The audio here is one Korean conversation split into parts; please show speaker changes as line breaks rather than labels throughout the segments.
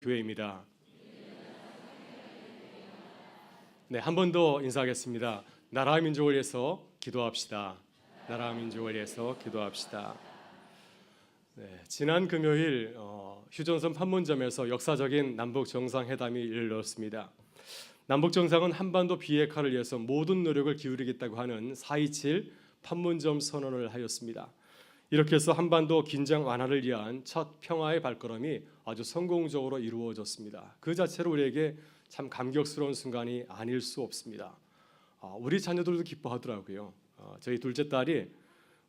교회입니다. 네, 한 번 더 인사하겠습니다. 나라와 민족을 위해서 기도합시다. 나라와 민족을 위해서 기도합시다. 네, 지난 금요일 휴전선 판문점에서 역사적인 남북 정상회담이 이르렀습니다. 남북 정상은 한반도 비핵화를 위해서 모든 노력을 기울이겠다고 하는 4.27 판문점 선언을 하였습니다. 이렇게 해서 한반도 긴장 완화를 위한 첫 평화의 발걸음이 아주 성공적으로 이루어졌습니다. 그 자체로 우리에게 참 감격스러운 순간이 아닐 수 없습니다. 우리 자녀들도 기뻐하더라고요. 저희 둘째 딸이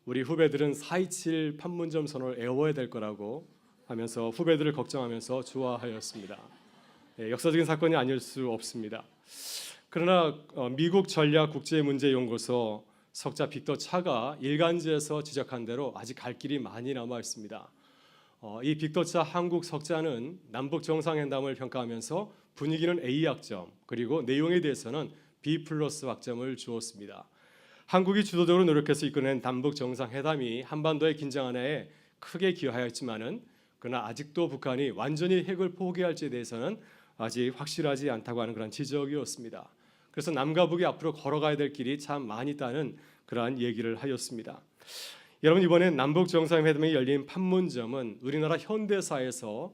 우리 후배들은 4.27 판문점 선언을 애워야 될 거라고 하면서 후배들을 걱정하면서 좋아하였습니다. 역사적인 사건이 아닐 수 없습니다. 그러나 미국 전략국제문제연구소 석자 빅터 차가 일간지에서 지적한 대로 아직 갈 길이 많이 남아 있습니다. 이 빅터 차 한국 석자는 남북 정상회담을 평가하면서 분위기는 A 학점, 그리고 내용에 대해서는 B+ 학점을 주었습니다. 한국이 주도적으로 노력해서 이끌어낸 남북 정상회담이 한반도의 긴장 완화에 크게 기여하였지만은 그러나 아직도 북한이 완전히 핵을 포기할지에 대해서는 아직 확실하지 않다고 하는 그런 지적이었습니다. 그래서 남과 북이 앞으로 걸어가야 될 길이 참 많이 있다는 그러한 얘기를 하였습니다. 여러분, 이번에 남북 정상회담이 열린 판문점은 우리나라 현대사에서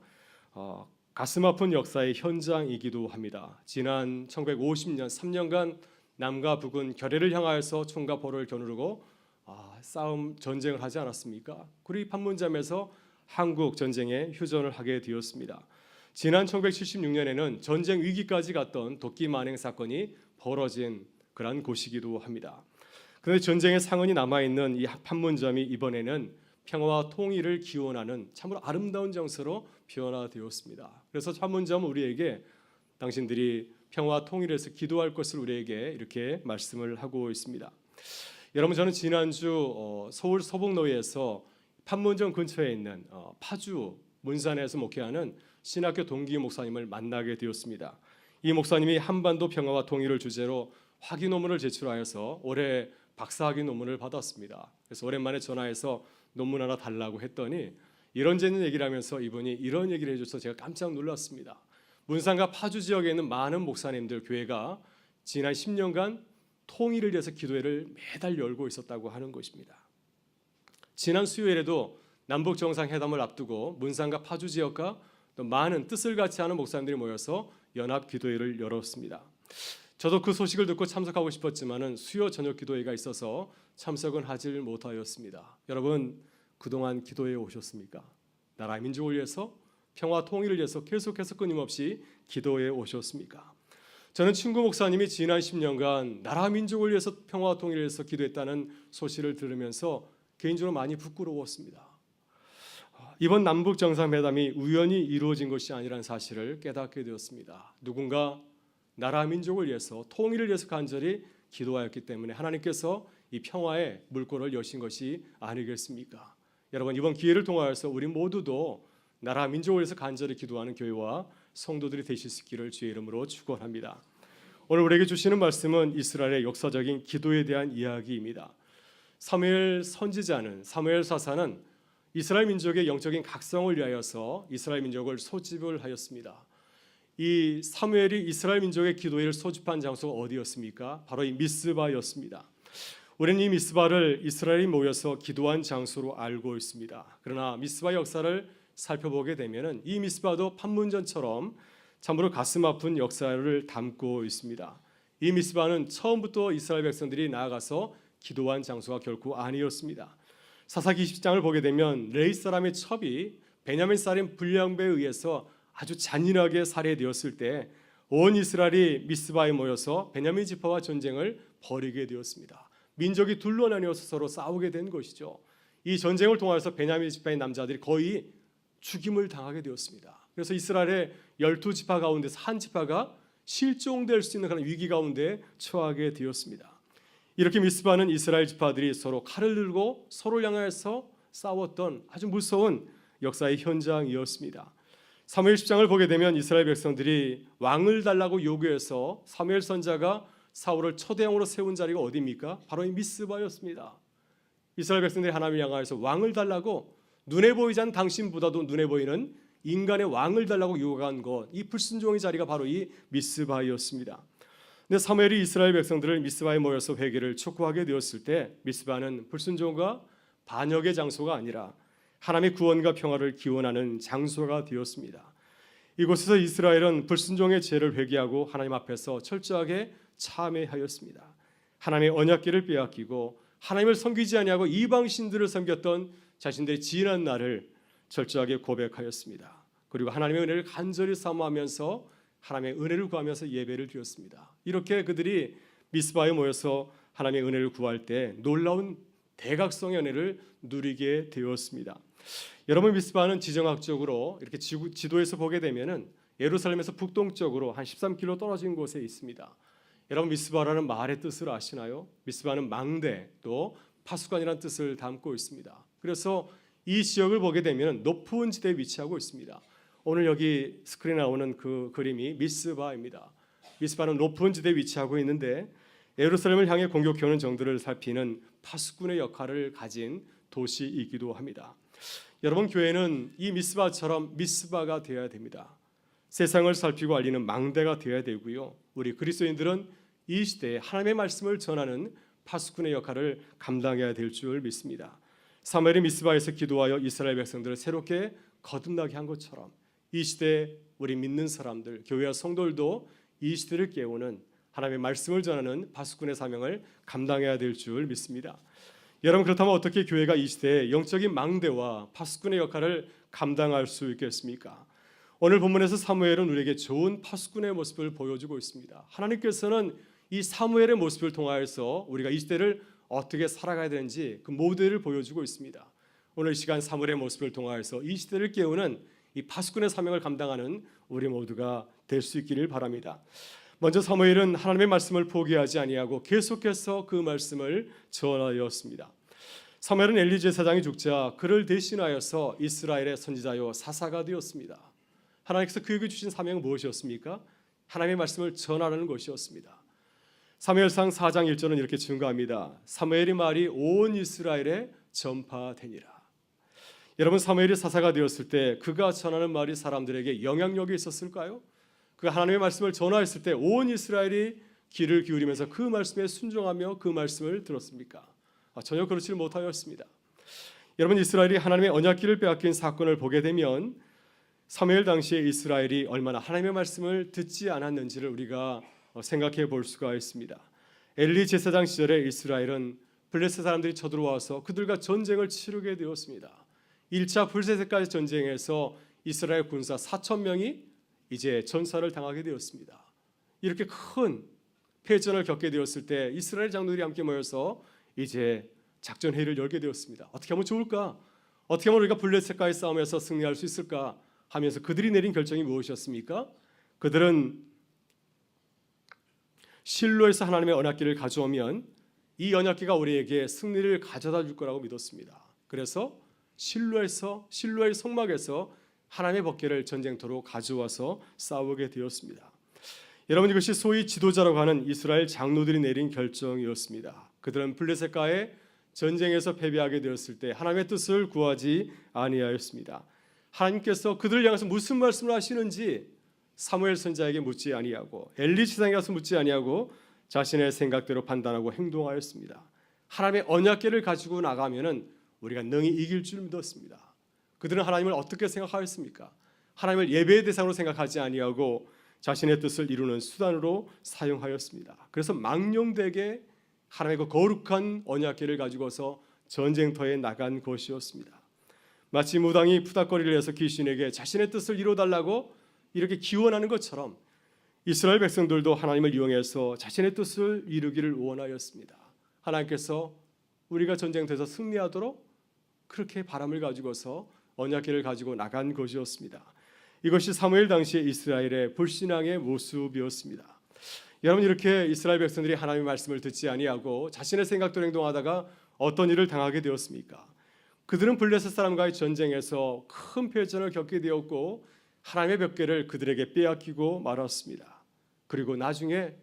가슴 아픈 역사의 현장이기도 합니다. 지난 1950년 3년간 남과 북은 결의를 향하여서 총과 포를 겨누르고 전쟁을 하지 않았습니까? 그리고 판문점에서 한국 전쟁에 휴전을 하게 되었습니다. 지난 1976년에는 전쟁 위기까지 갔던 도끼 만행 사건이 벌어진 그런 곳이기도 합니다. 그런데 전쟁의 상흔이 남아있는 이 판문점이 이번에는 평화와 통일을 기원하는 참으로 아름다운 장소로 변화되었습니다. 그래서 판문점은 우리에게 당신들이 평화와 통일에서 기도할 것을 우리에게 이렇게 말씀을 하고 있습니다. 여러분, 저는 지난주 서울 서북로에서 판문점 근처에 있는 파주 문산에서 목회하는 신학교 동기 목사님을 만나게 되었습니다. 이 목사님이 한반도 평화와 통일을 주제로 학위 논문을 제출하여서 올해 박사학위 논문을 받았습니다. 그래서 오랜만에 전화해서 논문 하나 달라고 했더니 이런저런 얘기를 하면서 이분이 이런 얘기를 해줘서 제가 깜짝 놀랐습니다. 문산과 파주 지역에 있는 많은 목사님들 교회가 지난 10년간 통일을 위해서 기도회를 매달 열고 있었다고 하는 것입니다. 지난 수요일에도 남북 정상회담을 앞두고 문산과 파주 지역과 또 많은 뜻을 같이 하는 목사님들이 모여서 연합 기도회를 열었습니다. 저도 그 소식을 듣고 참석하고 싶었지만은 수요 저녁 기도회가 있어서 참석은 하지 못하였습니다. 여러분, 그동안 기도회에 오셨습니까? 나라 민족을 위해서, 평화 통일을 위해서 계속해서 끊임없이 기도회에 오셨습니까? 저는 친구 목사님이 지난 10년간 나라 민족을 위해서 평화 통일을 위해서 기도했다는 소식을 들으면서 개인적으로 많이 부끄러웠습니다. 이번 남북 정상회담이 우연히 이루어진 것이 아니라는 사실을 깨닫게 되었습니다. 누군가 나라 민족을 위해서 통일을 위해서 간절히 기도하였기 때문에 하나님께서 이 평화의 물꼬를 여신 것이 아니겠습니까? 여러분, 이번 기회를 통하여서 우리 모두도 나라 민족을 위해서 간절히 기도하는 교회와 성도들이 되실 수 있기를 주의 이름으로 축원합니다. 오늘 우리에게 주시는 말씀은 이스라엘의 역사적인 기도에 대한 이야기입니다. 사무엘 선지자는, 사무엘 사사는 이스라엘 민족의 영적인 각성을 위하여서 이스라엘 민족을 소집을 하였습니다. 이 사무엘이 이스라엘 민족의 기도회를 소집한 장소가 어디였습니까? 바로 이 미스바였습니다. 우리는 이 미스바를 이스라엘이 모여서 기도한 장소로 알고 있습니다. 그러나 미스바 역사를 살펴보게 되면은 이 미스바도 판문점처럼 참으로 가슴 아픈 역사를 담고 있습니다. 이 미스바는 처음부터 이스라엘 백성들이 나아가서 기도한 장소가 결코 아니었습니다. 사사기 20장을 보게 되면 레위 사람의 첩이 베냐민 사람 불량배에 의해서 아주 잔인하게 살해되었을 때 온 이스라엘이 미스바에 모여서 베냐민 지파와 전쟁을 벌이게 되었습니다. 민족이 둘로 나뉘어서 서로 싸우게 된 것이죠. 이 전쟁을 통해서 베냐민 지파의 남자들이 거의 죽임을 당하게 되었습니다. 그래서 이스라엘의 12지파 가운데서 한 지파가 실종될 수 있는 그런 위기 가운데 처하게 되었습니다. 이렇게 미스바는 이스라엘 지파들이 서로 칼을 들고 서로를 향해서 싸웠던 아주 무서운 역사의 현장이었습니다. 사무엘 10장을 보게 되면 이스라엘 백성들이 왕을 달라고 요구해서 사무엘 선지자가 사울을 초대왕으로 세운 자리가 어디입니까? 바로 이 미스바였습니다. 이스라엘 백성들이 하나님을 향하여서 왕을 달라고 눈에 보이지 않는 당신보다도 눈에 보이는 인간의 왕을 달라고 요구한 것, 이 불순종의 자리가 바로 이 미스바이었습니다. 근데 사무엘이 이스라엘 백성들을 미스바에 모여서 회개를 촉구하게 되었을 때 미스바는 불순종과 반역의 장소가 아니라 하나님의 구원과 평화를 기원하는 장소가 되었습니다. 이곳에서 이스라엘은 불순종의 죄를 회개하고 하나님 앞에서 철저하게 참회하였습니다. 하나님의 언약궤를 빼앗기고 하나님을 섬기지 아니하고 이방 신들을 섬겼던 자신들의 지난 날을 철저하게 고백하였습니다. 그리고 하나님의 은혜를 간절히 사모하면서 하나님의 은혜를 구하면서 예배를 드렸습니다. 이렇게 그들이 미스바에 모여서 하나님의 은혜를 구할 때 놀라운 대각성의 은혜를 누리게 되었습니다. 여러분, 미스바는 지정학적으로 이렇게 지도에서 보게 되면은 예루살렘에서 북동쪽으로 한 13km 떨어진 곳에 있습니다. 여러분, 미스바라는 말의 뜻을 아시나요? 미스바는 망대 또 파수관이라는 뜻을 담고 있습니다. 그래서 이 지역을 보게 되면 높은 지대에 위치하고 있습니다. 오늘 여기 스크린에 나오는 그 그림이 미스바입니다. 미스바는 높은 지대에 위치하고 있는데 예루살렘을 향해 공격해오는 정들을 살피는 파수꾼의 역할을 가진 도시이기도 합니다. 여러분, 교회는 이 미스바처럼 미스바가 되어야 됩니다. 세상을 살피고 알리는 망대가 되어야 되고요. 우리 그리스도인들은 이 시대에 하나님의 말씀을 전하는 파수꾼의 역할을 감당해야 될 줄 믿습니다. 사무엘이 미스바에서 기도하여 이스라엘 백성들을 새롭게 거듭나게 한 것처럼 이 시대에 우리 믿는 사람들, 교회와 성도들도 이 시대를 깨우는 하나님의 말씀을 전하는 파수꾼의 사명을 감당해야 될 줄 믿습니다. 여러분, 그렇다면 어떻게 교회가 이 시대에 영적인 망대와 파수꾼의 역할을 감당할 수 있겠습니까? 오늘 본문에서 사무엘은 우리에게 좋은 파수꾼의 모습을 보여주고 있습니다. 하나님께서는 이 사무엘의 모습을 통하여서 우리가 이 시대를 어떻게 살아가야 되는지 그 모델을 보여주고 있습니다. 오늘 이 시간 사무엘의 모습을 통하여서 이 시대를 깨우는 이 파수꾼의 사명을 감당하는 우리 모두가 될 수 있기를 바랍니다. 먼저 사무엘은 하나님의 말씀을 포기하지 아니하고 계속해서 그 말씀을 전하였습니다. 사무엘은 엘리 제사장이 죽자 그를 대신하여서 이스라엘의 선지자요 사사가 되었습니다. 하나님께서 그에게 주신 사명은 무엇이었습니까? 하나님의 말씀을 전하는 것이었습니다. 사무엘상 4장 1절은 이렇게 증거합니다. 사무엘의 말이 온 이스라엘에 전파되니라. 여러분, 사무엘이 사사가 되었을 때 그가 전하는 말이 사람들에게 영향력이 있었을까요? 그가 하나님의 말씀을 전하였을 때 온 이스라엘이 귀를 기울이면서 그 말씀에 순종하며 그 말씀을 들었습니까? 전혀 그렇지 못하였습니다. 여러분, 이스라엘이 하나님의 언약궤를 빼앗긴 사건을 보게 되면 사무엘 당시에 이스라엘이 얼마나 하나님의 말씀을 듣지 않았는지를 우리가 생각해 볼 수가 있습니다. 엘리 제사장 시절에 이스라엘은 블레셋 사람들이 쳐들어와서 그들과 전쟁을 치르게 되었습니다. 1차 블레셋까지 전쟁에서 이스라엘 군사 4,000명이 이제 전사를 당하게 되었습니다. 이렇게 큰 패전을 겪게 되었을 때 이스라엘 장로들이 함께 모여서 이제 작전 회의를 열게 되었습니다. 어떻게 하면 좋을까? 어떻게 하면 우리가 블레셋과의 싸움에서 승리할 수 있을까? 하면서 그들이 내린 결정이 무엇이었습니까? 그들은 실로에서 하나님의 언약궤를 가져오면 이 언약궤가 우리에게 승리를 가져다 줄 거라고 믿었습니다. 그래서 실로의 성막에서 하나님의 법궤를 전쟁터로 가져와서 싸우게 되었습니다. 여러분, 이것이 소위 지도자라고 하는 이스라엘 장로들이 내린 결정이었습니다. 그들은 블레셋과의 전쟁에서 패배하게 되었을 때 하나님의 뜻을 구하지 아니하였습니다. 하나님께서 그들을 향해서 무슨 말씀을 하시는지 사무엘 선지자에게 묻지 아니하고 엘리 제사장에게 가서 묻지 아니하고 자신의 생각대로 판단하고 행동하였습니다. 하나님의 언약궤를 가지고 나가면은 우리가 능히 이길 줄 믿었습니다. 그들은 하나님을 어떻게 생각하였습니까? 하나님을 예배의 대상으로 생각하지 아니하고 자신의 뜻을 이루는 수단으로 사용하였습니다. 그래서 망령되게 하나님의 그 거룩한 언약궤를 가지고서 전쟁터에 나간 것이었습니다. 마치 무당이 푸닥거리를 해서 귀신에게 자신의 뜻을 이루어달라고 이렇게 기원하는 것처럼 이스라엘 백성들도 하나님을 이용해서 자신의 뜻을 이루기를 원하였습니다. 하나님께서 우리가 전쟁터에서 승리하도록 그렇게 바람을 가지고서 언약궤를 가지고 나간 것이었습니다. 이것이 사무엘 당시의 이스라엘의 불신앙의 모습이었습니다. 여러분, 이렇게 이스라엘 백성들이 하나님의 말씀을 듣지 아니하고 자신의 생각대로 행동하다가 어떤 일을 당하게 되었습니까? 그들은 블레셋 사람과의 전쟁에서 큰 패전을 겪게 되었고 하나님의 벽궤를 그들에게 빼앗기고 말았습니다. 그리고 나중에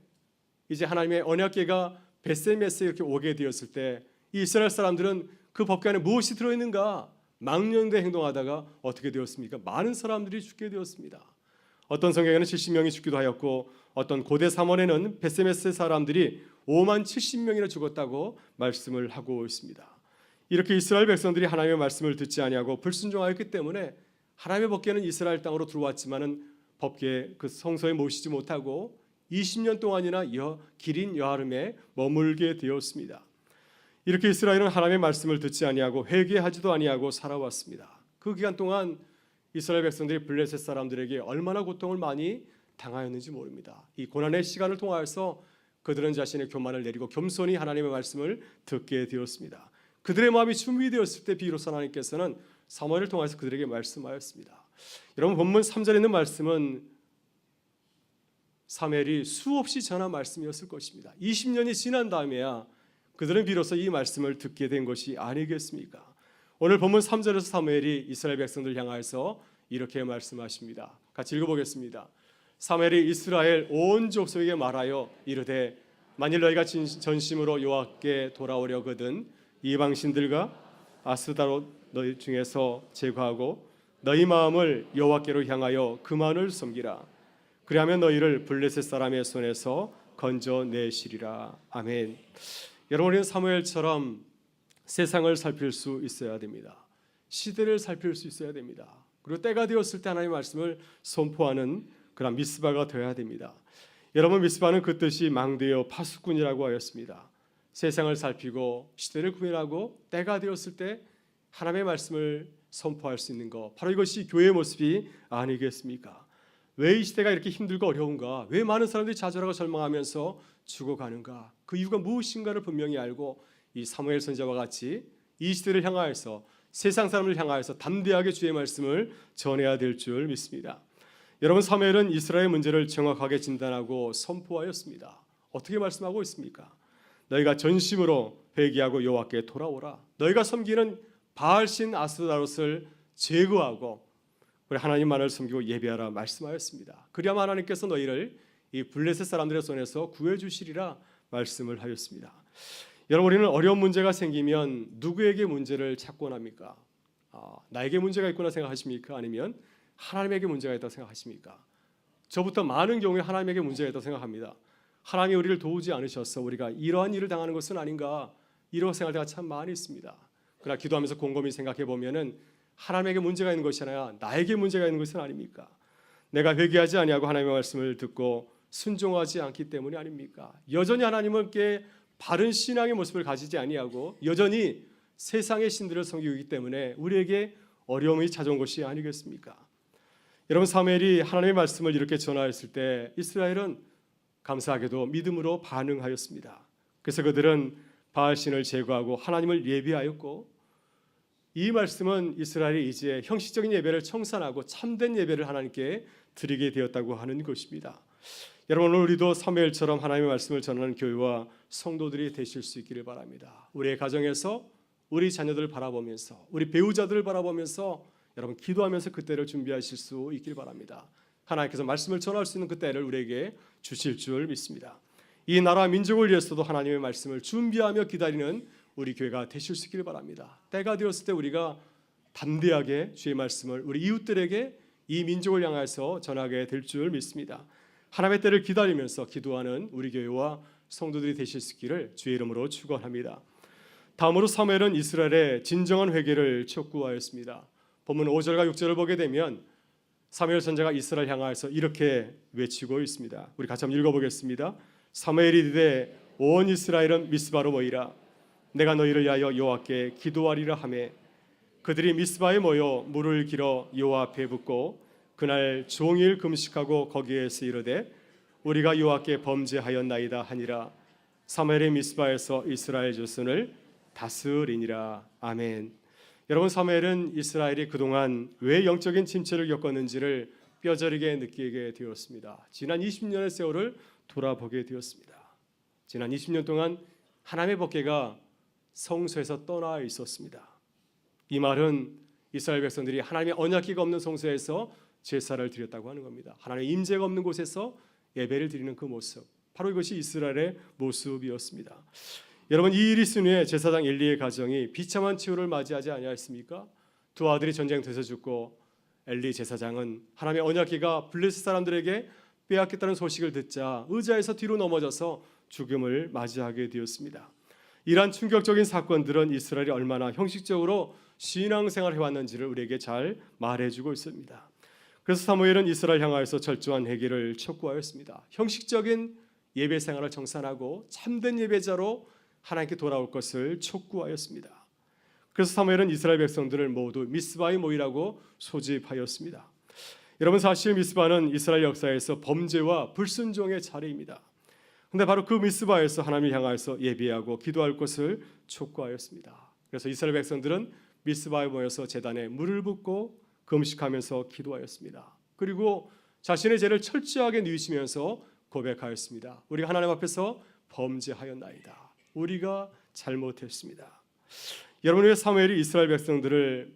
이제 하나님의 언약궤가 벳세메스에 이렇게 오게 되었을 때 이 이스라엘 사람들은 그 법궤 안에 무엇이 들어있는가 망령되 행동하다가 어떻게 되었습니까? 많은 사람들이 죽게 되었습니다. 어떤 성경에는 70명이 죽기도 하였고 어떤 고대 삼원에는 베세메스 사람들이 5만 70명이나 죽었다고 말씀을 하고 있습니다. 이렇게 이스라엘 백성들이 하나님의 말씀을 듣지 아니하고 불순종하였기 때문에 하나님의 법궤는 이스라엘 땅으로 들어왔지만은 법궤 그 성소에 모시지 못하고 20년 동안이나 기린 여아름에 머물게 되었습니다. 이렇게 이스라엘은 하나님의 말씀을 듣지 아니하고 회개하지도 아니하고 살아왔습니다. 그 기간 동안 이스라엘 백성들이 블레셋 사람들에게 얼마나 고통을 많이 당하였는지 모릅니다. 이 고난의 시간을 통하여서 그들은 자신의 교만을 내리고 겸손히 하나님의 말씀을 듣게 되었습니다. 그들의 마음이 준비되었을 때 비로소 하나님께서는 사무엘을 통해서 그들에게 말씀하였습니다. 여러분 본문 3절에 있는 말씀은 사무엘이 수없이 전한 말씀이었을 것입니다. 20년이 지난 다음에야 그들은 비로소 이 말씀을 듣게 된 것이 아니겠습니까? 오늘 본문 3절에서 사무엘이 이스라엘 백성들 향하여서 이렇게 말씀하십니다. 같이 읽어보겠습니다. 사무엘이 이스라엘 온 족속에게 말하여 이르되 만일 너희가 전심으로 여호와께 돌아오려거든 이방 신들과 아스다롯 너희 중에서 제거하고 너희 마음을 여호와께로 향하여 그만을 섬기라. 그리하면 너희를 블레셋 사람의 손에서 건져내시리라. 아멘. 여러분은 사무엘처럼 세상을 살필 수 있어야 됩니다. 시대를 살필 수 있어야 됩니다. 그리고 때가 되었을 때 하나님의 말씀을 선포하는 그런 미스바가 되어야 됩니다. 여러분 미스바는 그 뜻이 망대여 파수꾼이라고 하였습니다. 세상을 살피고 시대를 구별하고 때가 되었을 때 하나님의 말씀을 선포할 수 있는 것, 바로 이것이 교회의 모습이 아니겠습니까? 왜 이 시대가 이렇게 힘들고 어려운가? 왜 많은 사람들이 좌절하고 절망하면서 죽어가는가? 그 이유가 무엇인가를 분명히 알고 이 사무엘 선지자와 같이 이 시대를 향하여서 세상 사람을 향하여서 담대하게 주의 말씀을 전해야 될 줄 믿습니다. 여러분 사무엘은 이스라엘 문제를 정확하게 진단하고 선포하였습니다. 어떻게 말씀하고 있습니까? 너희가 전심으로 회개하고 여호와께 돌아오라. 너희가 섬기는 바알신 아스다롯을 제거하고 우리 하나님만을 섬기고 예배하라 말씀하였습니다. 그리하면 하나님께서 너희를 이 블레셋 사람들의 손에서 구해 주시리라 말씀을 하였습니다. 여러분 우리는 어려운 문제가 생기면 누구에게 문제를 찾곤 합니까? 나에게 문제가 있구나 생각하십니까? 아니면 하나님에게 문제가 있다고 생각하십니까? 저부터 많은 경우에 하나님에게 문제가 있다고 생각합니다. 하나님이 우리를 도우지 않으셔서 우리가 이러한 일을 당하는 것은 아닌가 이런 생각할 때가 참 많이 있습니다. 그러나 기도하면서 곰곰이 생각해 보면은 하나님에게 문제가 있는 것이 아니라 나에게 문제가 있는 것은 아닙니까? 내가 회개하지 아니하고 하나님의 말씀을 듣고 순종하지 않기 때문이 아닙니까? 여전히 하나님께 바른 신앙의 모습을 가지지 아니하고 여전히 세상의 신들을 섬기고 있기 때문에 우리에게 어려움이 찾아온 것이 아니겠습니까? 여러분 사무엘이 하나님의 말씀을 이렇게 전하였을 때 이스라엘은 감사하게도 믿음으로 반응하였습니다. 그래서 그들은 바알신을 제거하고 하나님을 예배하였고 이 말씀은 이스라엘이 이제 형식적인 예배를 청산하고 참된 예배를 하나님께 드리게 되었다고 하는 것입니다. 여러분 오늘 우리도 사무엘처럼 하나님의 말씀을 전하는 교회와 성도들이 되실 수 있기를 바랍니다. 우리의 가정에서 우리 자녀들을 바라보면서 우리 배우자들을 바라보면서 여러분 기도하면서 그때를 준비하실 수 있기를 바랍니다. 하나님께서 말씀을 전할 수 있는 그때를 우리에게 주실 줄 믿습니다. 이 나라 민족을 위해서도 하나님의 말씀을 준비하며 기다리는 우리 교회가 되실 수 있기를 바랍니다. 때가 되었을 때 우리가 담대하게 주의 말씀을 우리 이웃들에게 이 민족을 향해서 전하게 될 줄 믿습니다. 하나님의 때를 기다리면서 기도하는 우리 교회와 성도들이 되실 수 있기를 주의 이름으로 축원합니다. 다음으로 사무엘은 이스라엘의 진정한 회개를 촉구하였습니다. 본문 5절과 6절을 보게 되면 사무엘 선지자가 이스라엘 향하여서 이렇게 외치고 있습니다. 우리 같이 한번 읽어보겠습니다. 사무엘이 이르되 온 이스라엘은 미스바로 모이라. 내가 너희를 위하여 여호와께 기도하리라 하매 그들이 미스바에 모여 물을 길어 여호와 앞에 붓고 그날 종일 금식하고 거기에서 이르되 우리가 여호와께 범죄하였나이다 하니라. 사무엘이 미스바에서 이스라엘 자손을 다스리니라. 아멘. 여러분 사무엘은 이스라엘이 그동안 왜 영적인 침체를 겪었는지를 뼈저리게 느끼게 되었습니다. 지난 20년의 세월을 돌아보게 되었습니다. 지난 20년 동안 하나님의 법궤가 성소에서 떠나 있었습니다. 이 말은 이스라엘 백성들이 하나님의 언약궤가 없는 성소에서 제사를 드렸다고 하는 겁니다. 하나님의 임재가 없는 곳에서 예배를 드리는 그 모습, 바로 이것이 이스라엘의 모습이었습니다. 여러분 이 일이 있은 후에 제사장 엘리의 가정이 비참한 치유를 맞이하지 아니하였습니까? 두 아들이 전쟁터에서 죽고 엘리 제사장은 하나님의 언약궤가 블레셋 사람들에게 빼앗겼다는 소식을 듣자 의자에서 뒤로 넘어져서 죽음을 맞이하게 되었습니다. 이러한 충격적인 사건들은 이스라엘이 얼마나 형식적으로 신앙생활을 해왔는지를 우리에게 잘 말해주고 있습니다. 그래서 사무엘은 이스라엘 향하여서 철저한 회개를 촉구하였습니다. 형식적인 예배 생활을 정산하고 참된 예배자로 하나님께 돌아올 것을 촉구하였습니다. 그래서 사무엘은 이스라엘 백성들을 모두 미스바에 모이라고 소집하였습니다. 여러분, 사실 미스바는 이스라엘 역사에서 범죄와 불순종의 자리입니다. 그런데 바로 그 미스바에서 하나님을 향하여서 예배하고 기도할 것을 촉구하였습니다. 그래서 이스라엘 백성들은 미스바에 모여서 제단에 물을 붓고 금식하면서 기도하였습니다. 그리고 자신의 죄를 철저하게 뉘우치면서 고백하였습니다. 우리가 하나님 앞에서 범죄하였나이다. 우리가 잘못했습니다. 여러분, 왜 사무엘이 이스라엘 백성들을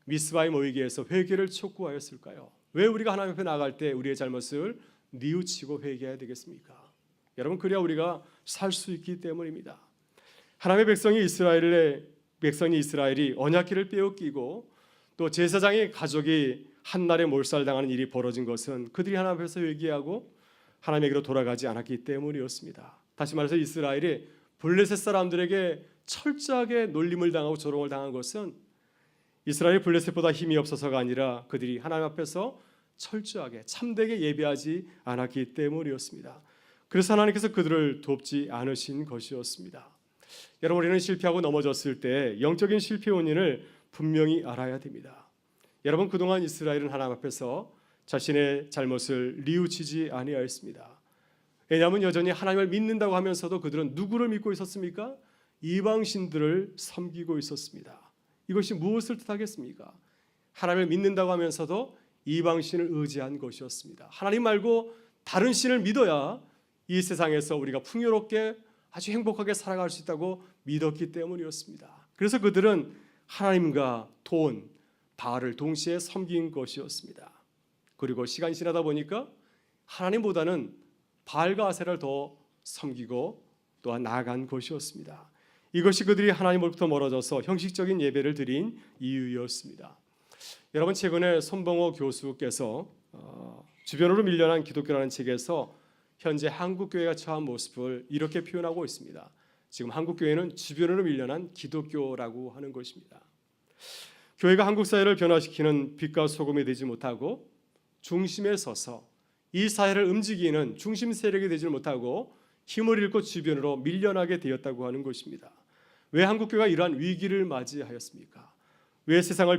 미스바에 모이게 해서 회개를 촉구하였을까요? 왜 우리가 하나님 앞에 나갈 때 우리의 잘못을 뉘우치고 회개해야 되겠습니까? 여러분, 그래야 우리가 살 수 있기 때문입니다. 하나님의 백성이 이스라엘이 언약궤를 빼앗기고 또 제사장의 가족이 한날에 몰살당하는 일이 벌어진 것은 그들이 하나님 앞에서 회개하고 하나님에게로 돌아가지 않았기 때문이었습니다. 다시 말해서 이스라엘이 블레셋 사람들에게 철저하게 놀림을 당하고 조롱을 당한 것은 이스라엘이 블레셋보다 힘이 없어서가 아니라 그들이 하나님 앞에서 철저하게 참되게 예배하지 않았기 때문이었습니다. 그래서 하나님께서 그들을 돕지 않으신 것이었습니다. 여러분, 우리는 실패하고 넘어졌을 때 영적인 실패 원인을 분명히 알아야 됩니다. 여러분, 그동안 이스라엘은 하나님 앞에서 자신의 잘못을 뉘우치지 아니하였습니다. 왜냐하면 여전히 하나님을 믿는다고 하면서도 그들은 누구를 믿고 있었습니까? 이방신들을 섬기고 있었습니다. 이것이 무엇을 뜻하겠습니까? 하나님을 믿는다고 하면서도 이방신을 의지한 것이었습니다. 하나님 말고 다른 신을 믿어야 이 세상에서 우리가 풍요롭게 아주 행복하게 살아갈 수 있다고 믿었기 때문이었습니다. 그래서 그들은 하나님과 돈, 바알을 동시에 섬긴 것이었습니다. 그리고 시간이 지나다 보니까 하나님보다는 바알과 아세라를 더 섬기고 또한 나아간 것이었습니다. 이것이 그들이 하나님으로부터 멀어져서 형식적인 예배를 드린 이유였습니다. 여러분, 최근에 손봉호 교수께서 주변으로 밀려난 기독교라는 책에서 현재 한국교회가 처한 모습을 이렇게 표현하고 있습니다. 지금 한국교회는 주변으로 밀려난 기독교라고 하는 것입니다. 교회가 한국 사회를 변화시키는 빛과 소금이 되지 못하고 중심에 서서 이 사회를 움직이는 중심 세력이 되지 못하고 힘을 잃고 주변으로 밀려나게 되었다고 하는 것입니다. 왜 한국교회가 이러한 위기를 맞이하였습니까? 왜 세상을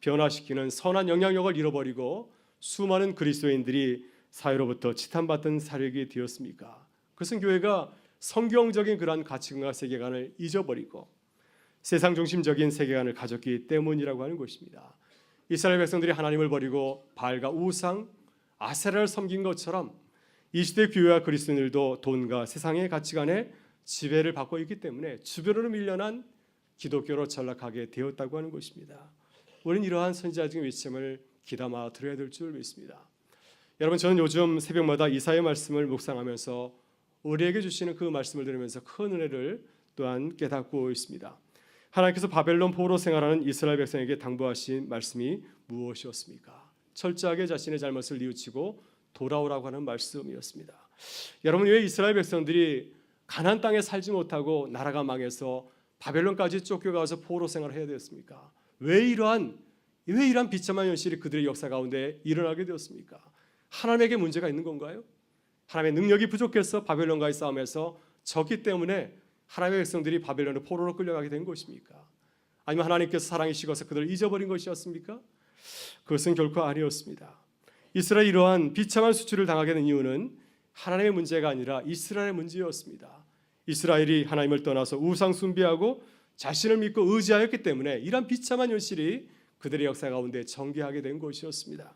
변화시키는 선한 영향력을 잃어버리고 수많은 그리스도인들이 사회로부터 치탄받던 사력이 되었습니까? 그것은 교회가 성경적인 그러한 가치관과 세계관을 잊어버리고 세상 중심적인 세계관을 가졌기 때문이라고 하는 것입니다. 이스라엘 백성들이 하나님을 버리고 바알과 우상, 아세라를 섬긴 것처럼 이 시대 교회와 그리스도인들도 돈과 세상의 가치관에 지배를 받고 있기 때문에 주변으로 밀려난 기독교로 전락하게 되었다고 하는 것입니다. 우리는 이러한 선지자적인 외침을 귀담아 들어야 될 줄 믿습니다. 여러분, 저는 요즘 새벽마다 이사야의 말씀을 묵상하면서 우리에게 주시는 그 말씀을 들으면서 큰 은혜를 또한 깨닫고 있습니다. 하나님께서 바벨론 포로 생활하는 이스라엘 백성에게 당부하신 말씀이 무엇이었습니까? 철저하게 자신의 잘못을 뉘우치고 돌아오라고 하는 말씀이었습니다. 여러분, 왜 이스라엘 백성들이 가나안 땅에 살지 못하고 나라가 망해서 바벨론까지 쫓겨가서 포로 생활을 해야 되었습니까? 왜 이러한 비참한 현실이 그들의 역사 가운데 일어나게 되었습니까? 하나님에게 문제가 있는 건가요? 하나님의 능력이 부족해서 바벨론과의 싸움에서 졌기 때문에 하나님의 백성들이 바벨론의 포로로 끌려가게 된 것입니까? 아니면 하나님께서 사랑이 식어서 그들을 잊어버린 것이었습니까? 그것은 결코 아니었습니다. 이스라엘이 이러한 비참한 수치를 당하게 된 이유는 하나님의 문제가 아니라 이스라엘의 문제였습니다. 이스라엘이 하나님을 떠나서 우상 숭배하고 자신을 믿고 의지하였기 때문에 이러한 비참한 현실이 그들의 역사 가운데 전개하게 된 것이었습니다.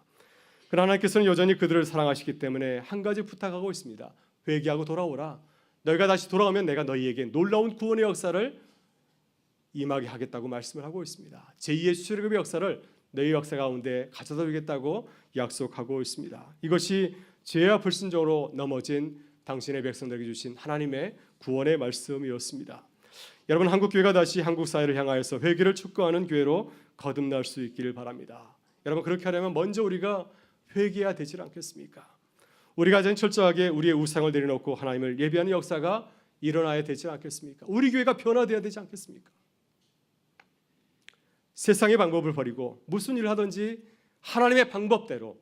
그러나 하나님께서는 여전히 그들을 사랑하시기 때문에 한 가지 부탁하고 있습니다. 회개하고 돌아오라. 너희가 다시 돌아오면 내가 너희에게 놀라운 구원의 역사를 임하게 하겠다고 말씀을 하고 있습니다. 제2의 출애굽의 역사를 너희 역사 가운데 가져다 주겠다고 약속하고 있습니다. 이것이 죄와 불순종으로 넘어진 당신의 백성들에게 주신 하나님의 구원의 말씀이었습니다. 여러분, 한국 교회가 다시 한국 사회를 향하여서 회개를 촉구하는 교회로 거듭날 수 있기를 바랍니다. 여러분, 그렇게 하려면 먼저 우리가 회개해야 되지 않겠습니까? 우리가 가장 철저하게 우리의 우상을 내려놓고 하나님을 예배하는 역사가 일어나야 되지 않겠습니까? 우리 교회가 변화되어야 되지 않겠습니까? 세상의 방법을 버리고 무슨 일을 하든지 하나님의 방법대로,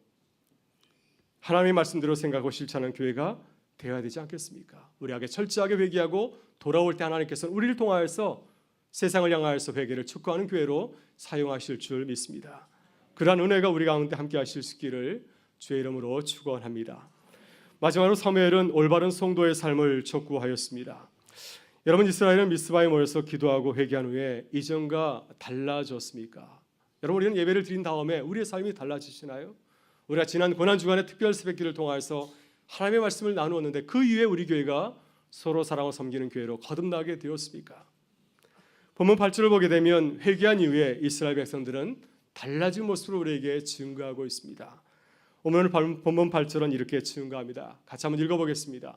하나님의 말씀대로 생각하고 실천하는 교회가 되어야 되지 않겠습니까? 우리에게 철저하게 회개하고 돌아올 때 하나님께서는 우리를 통하여서 세상을 향하여서 회개를 촉구하는 교회로 사용하실 줄 믿습니다. 그러한 은혜가 우리 가운데 함께 하실 수 있기를 주의 이름으로 축원합니다. 마지막으로 사무엘은 올바른 성도의 삶을 촉구하였습니다. 여러분, 이스라엘은 미스바에 모여서 기도하고 회개한 후에 이전과 달라졌습니까? 여러분, 우리는 예배를 드린 다음에 우리의 삶이 달라지시나요? 우리가 지난 고난주간의 특별 새벽기를 통해서 하나님의 말씀을 나누었는데 그 이후에 우리 교회가 서로 사랑을 섬기는 교회로 거듭나게 되었습니까? 본문 8절을 보게 되면 회개한 이후에 이스라엘 백성들은 달라진 모습으로 우리에게 증거하고 있습니다. 오늘 본문 8절은 이렇게 증거합니다. 같이 한번 읽어보겠습니다.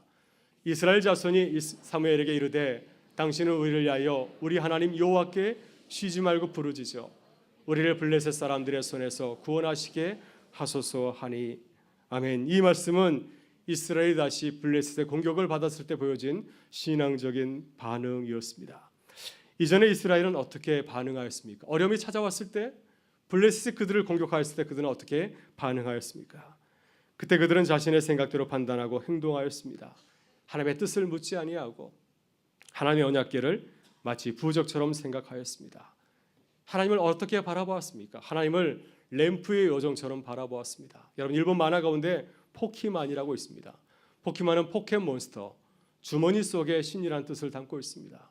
이스라엘 자손이 사무엘에게 이르되 당신은 우리를 위하여 우리 하나님 여호와께 쉬지 말고 부르짖어 우리를 블레셋 사람들의 손에서 구원하시게 하소서 하니. 아멘. 이 말씀은 이스라엘이 다시 블레셋의 공격을 받았을 때 보여진 신앙적인 반응이었습니다. 이전에 이스라엘은 어떻게 반응하였습니까? 어려움이 찾아왔을 때, 블레셋이 그들을 공격하였을 때 그들은 어떻게 반응하였습니까? 그때 그들은 자신의 생각대로 판단하고 행동하였습니다. 하나님의 뜻을 묻지 아니하고 하나님의 언약궤를 마치 부적처럼 생각하였습니다. 하나님을 어떻게 바라보았습니까? 하나님을 램프의 요정처럼 바라보았습니다. 여러분, 일본 만화 가운데 포키만이라고 있습니다. 포키만은 포켓몬스터, 주머니 속에 신이라는 뜻을 담고 있습니다.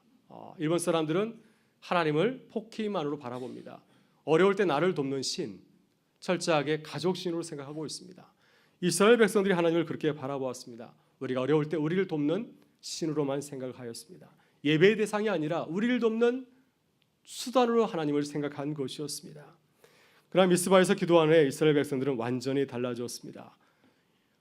일본 사람들은 하나님을 포키만으로 바라봅니다. 어려울 때 나를 돕는 신, 철저하게 가족 신으로 생각하고 있습니다. 이스라엘 백성들이 하나님을 그렇게 바라보았습니다. 우리가 어려울 때 우리를 돕는 신으로만 생각하였습니다. 예배의 대상이 아니라 우리를 돕는 수단으로 하나님을 생각한 것이었습니다. 그러나 미스바에서 기도한 후에 이스라엘 백성들은 완전히 달라졌습니다.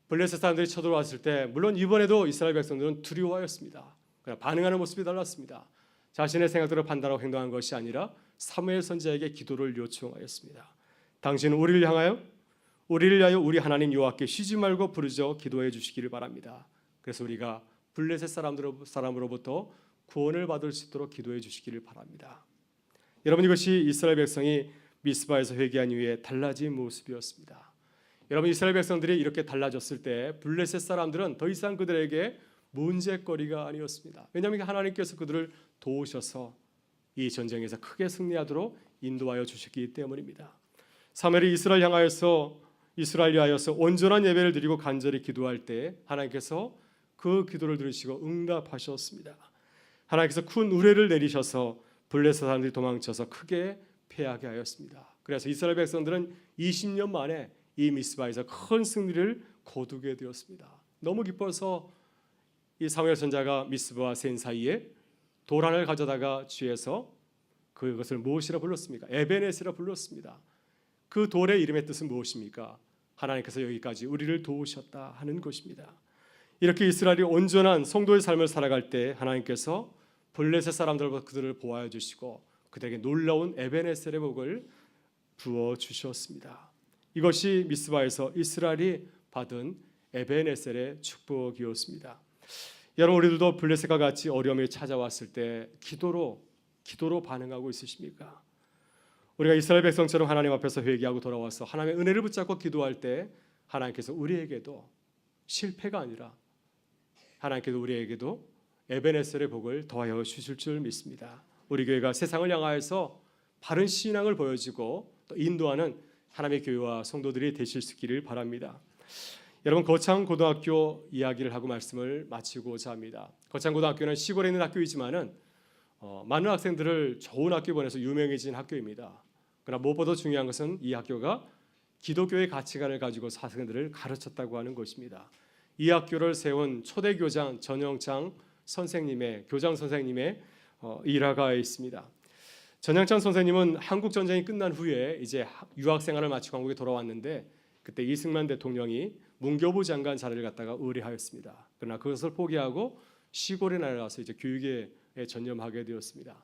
블레셋 사람들이 쳐들어왔을 때 물론 이번에도 이스라엘 백성들은 두려워하였습니다. 그러나 반응하는 모습이 달랐습니다. 자신의 생각대로 판단하고 행동한 것이 아니라 사무엘 선지자에게 기도를 요청하였습니다. 당신은 우리를 위하여 우리 하나님 여호와께 쉬지 말고 부르짖어 기도해 주시기를 바랍니다. 그래서 우리가 블레셋 사람으로부터 구원을 받을 수 있도록 기도해 주시기를 바랍니다. 여러분, 이것이 이스라엘 백성이 미스바에서 회개한 이후에 달라진 모습이었습니다. 여러분, 이스라엘 백성들이 이렇게 달라졌을 때 블레셋 사람들은 더 이상 그들에게 문제거리가 아니었습니다. 왜냐하면 하나님께서 그들을 도우셔서 이 전쟁에서 크게 승리하도록 인도하여 주셨기 때문입니다. 사무엘이 이스라엘 위하여서 온전한 예배를 드리고 간절히 기도할 때 하나님께서 그 기도를 들으시고 응답하셨습니다. 하나님께서 큰 우레를 내리셔서 블레셋 사람들이 도망쳐서 크게 패하게 하였습니다. 그래서 이스라엘 백성들은 20년 만에 이 미스바에서 큰 승리를 거두게 되었습니다. 너무 기뻐서 이 사무엘 선지자가 미스바와 센 사이에 돌 하나를 가져다가 쥐에서 그것을 무엇이라 불렀습니까? 에베네스라 불렀습니다. 그 돌의 이름의 뜻은 무엇입니까? 하나님께서 여기까지 우리를 도우셨다 하는 것입니다. 이렇게 이스라엘이 온전한 성도의 삶을 살아갈 때 하나님께서 블레셋 사람들과 그들을 보호해 주시고 그들에게 놀라운 에베네셀의 복을 부어 주셨습니다. 이것이 미스바에서 이스라엘이 받은 에베네셀의 축복이었습니다. 여러분, 우리들도 블레셋과 같이 어려움이 찾아왔을 때 기도로 반응하고 있으십니까? 우리가 이스라엘 백성처럼 하나님 앞에서 회개하고 돌아와서 하나님의 은혜를 붙잡고 기도할 때 하나님께서 우리에게도 실패가 아니라 하나님께서 우리에게도 에베네셀의 복을 더하여 주실 줄 믿습니다. 우리 교회가 세상을 향하여서 바른 신앙을 보여주고 또 인도하는 하나님의 교회와 성도들이 되실 수 있기를 바랍니다. 여러분, 거창고등학교 이야기를 하고 말씀을 마치고자 합니다. 거창고등학교는 시골에 있는 학교이지만은 많은 학생들을 좋은 학교에 보내서 유명해진 학교입니다. 그러나 무엇보다 중요한 것은 이 학교가 기독교의 가치관을 가지고 학생들을 가르쳤다고 하는 것입니다. 이 학교를 세운 초대 교장 전영창 선생님의 교장 선생님의 일화가 있습니다. 전영창 선생님은 한국 전쟁이 끝난 후에 이제 유학 생활을 마치고 한국에 돌아왔는데 그때 이승만 대통령이 문교부 장관 자리를 갖다가 의뢰하였습니다. 그러나 그것을 포기하고 시골에 나가서 이제 교육에 기도에 전념하게 되었습니다.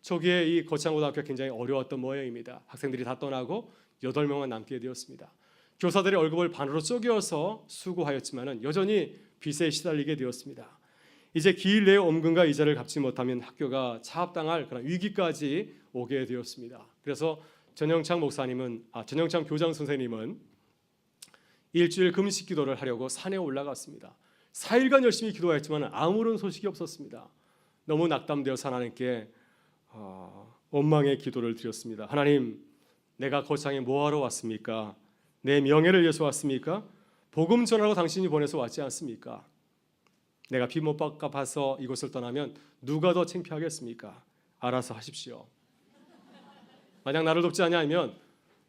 초기에 이 거창고등학교가 굉장히 어려웠던 모양입니다. 학생들이 다 떠나고 8명만 남게 되었습니다. 교사들의 월급을 반으로 쪼개어서 수고하였지만 여전히 빚에 시달리게 되었습니다. 이제 기일 내에 원금과 이자를 갚지 못하면 학교가 차압당할 그런 위기까지 오게 되었습니다. 그래서 전영창 교장 선생님은 일주일 금식 기도를 하려고 산에 올라갔습니다. 4일간 열심히 기도했지만 아무런 소식이 없었습니다. 너무 낙담되어서 하나님께 원망의 기도를 드렸습니다. 하나님, 내가 거창에 뭐하러 왔습니까? 내 명예를 위해서 왔습니까? 복음 전하러 당신이 보내서 왔지 않습니까? 내가 빚 못 갚아서 이곳을 떠나면 누가 더 창피하겠습니까? 알아서 하십시오. 만약 나를 돕지 아니하면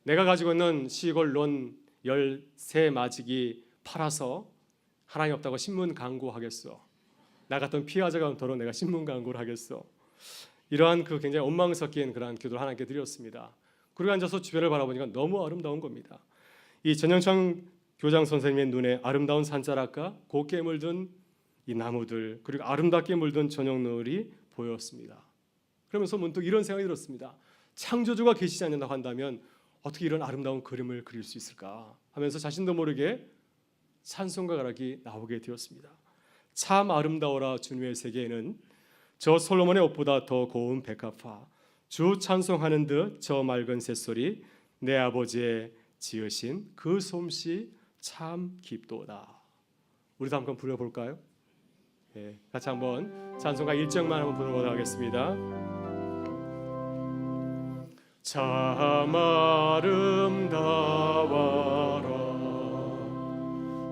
내가 가지고 있는 시골 론 13마지기 팔아서 하나님 없다고 신문 광고하겠어. 나 같은 피해자가 온도록 내가 신문 광고를 하겠어. 이러한 그 굉장히 원망 섞인 그러한 기도를 하나님께 드렸습니다. 그리고 앉아서 주변을 바라보니까 너무 아름다운 겁니다. 이 전영창 교장 선생님의 눈에 아름다운 산자락과 곱게 물든 이 나무들, 그리고 아름답게 물든 저녁노을이 보였습니다. 그러면서 문득 이런 생각이 들었습니다. 창조주가 계시지 않는다고 한다면 어떻게 이런 아름다운 그림을 그릴 수 있을까 하면서 자신도 모르게 찬송과 가락이 나오게 되었습니다. 참 아름다워라 주님의 세계에는 저 솔로몬의 옷보다 더 고운 백합화, 주 찬송하는 듯 저 맑은 새소리, 내 아버지의 지으신 그 솜씨 참 깊도다. 우리도 한번 불러볼까요? 네, 같이 한번 찬송가 1절만 한번 불러보도록 하겠습니다. 참 아름다워라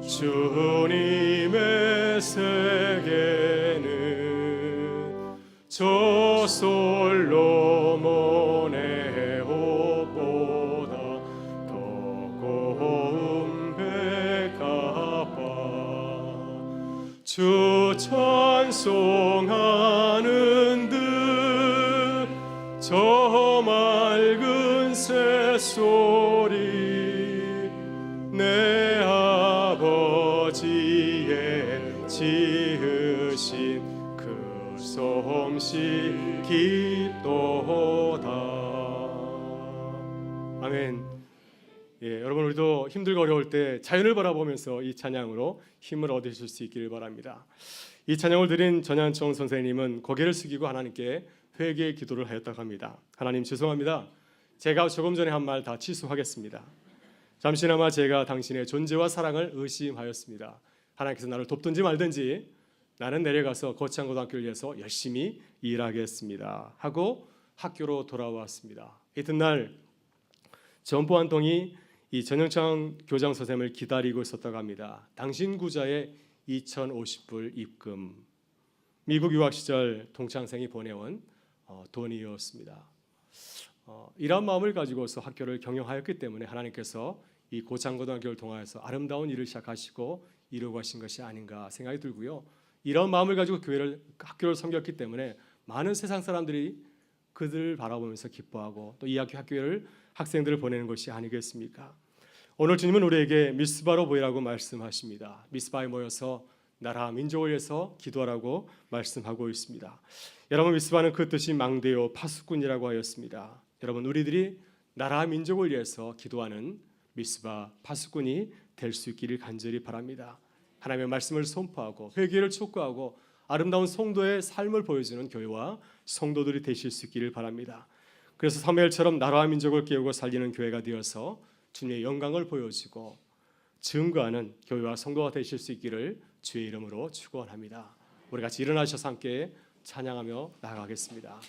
주님의 세계는 저 솔로몬의 옷보다 더 고운 백합화 주 찬송하는 듯 저 맑은 새소리 내 아버지의 지으신 그 솜씨 깊도다. 아멘. 여러분, 우리도 힘들고 어려울 때 자연을 바라보면서 이 찬양으로 힘을 얻으실 수 있기를 바랍니다. 이 찬양을 드린 전현청 선생님은 고개를 숙이고 하나님께 회개의 기도를 하였다고 합니다. 하나님 죄송합니다. 제가 조금 전에 한 말 다 취소하겠습니다. 잠시나마 제가 당신의 존재와 사랑을 의심하였습니다. 하나님께서 나를 돕든지 말든지 나는 내려가서 거창고등학교를 위해서 열심히 일하겠습니다 하고 학교로 돌아왔습니다. 이튿날 전포 한 통이 이 전영창 교장 선생님을 기다리고 있었다고 합니다. 당신 구자의 2050불 입금, 미국 유학 시절 동창생이 보내온 돈이었습니다. 이런 마음을 가지고서 학교를 경영하였기 때문에 하나님께서 이 고창고등학교를 통하여서 아름다운 일을 시작하시고 이루고 하신 것이 아닌가 생각이 들고요. 이런 마음을 가지고 학교를 섬겼기 때문에 많은 세상 사람들이 그들을 바라보면서 기뻐하고 또 이 학교를 학생들을 보내는 것이 아니겠습니까? 오늘 주님은 우리에게 미스바로 모이라고 말씀하십니다. 미스바에 모여서 나라 민족을 위해서 기도하라고 말씀하고 있습니다. 여러분, 미스바는 그 뜻이 망대요 파수꾼이라고 하였습니다. 여러분, 우리들이 나라 민족을 위해서 기도하는 미스바 파수꾼이 될 수 있기를 간절히 바랍니다. 하나님의 말씀을 선포하고 회개를 촉구하고 아름다운 성도의 삶을 보여주는 교회와 성도들이 되실 수 있기를 바랍니다. 그래서 사무엘처럼 나라와 민족을 깨우고 살리는 교회가 되어서 주님의 영광을 보여주고 증거하는 교회와 성도가 되실 수 있기를 주의 이름으로 축원합니다. 우리 같이 일어나셔서 함께 찬양하며 나아가겠습니다.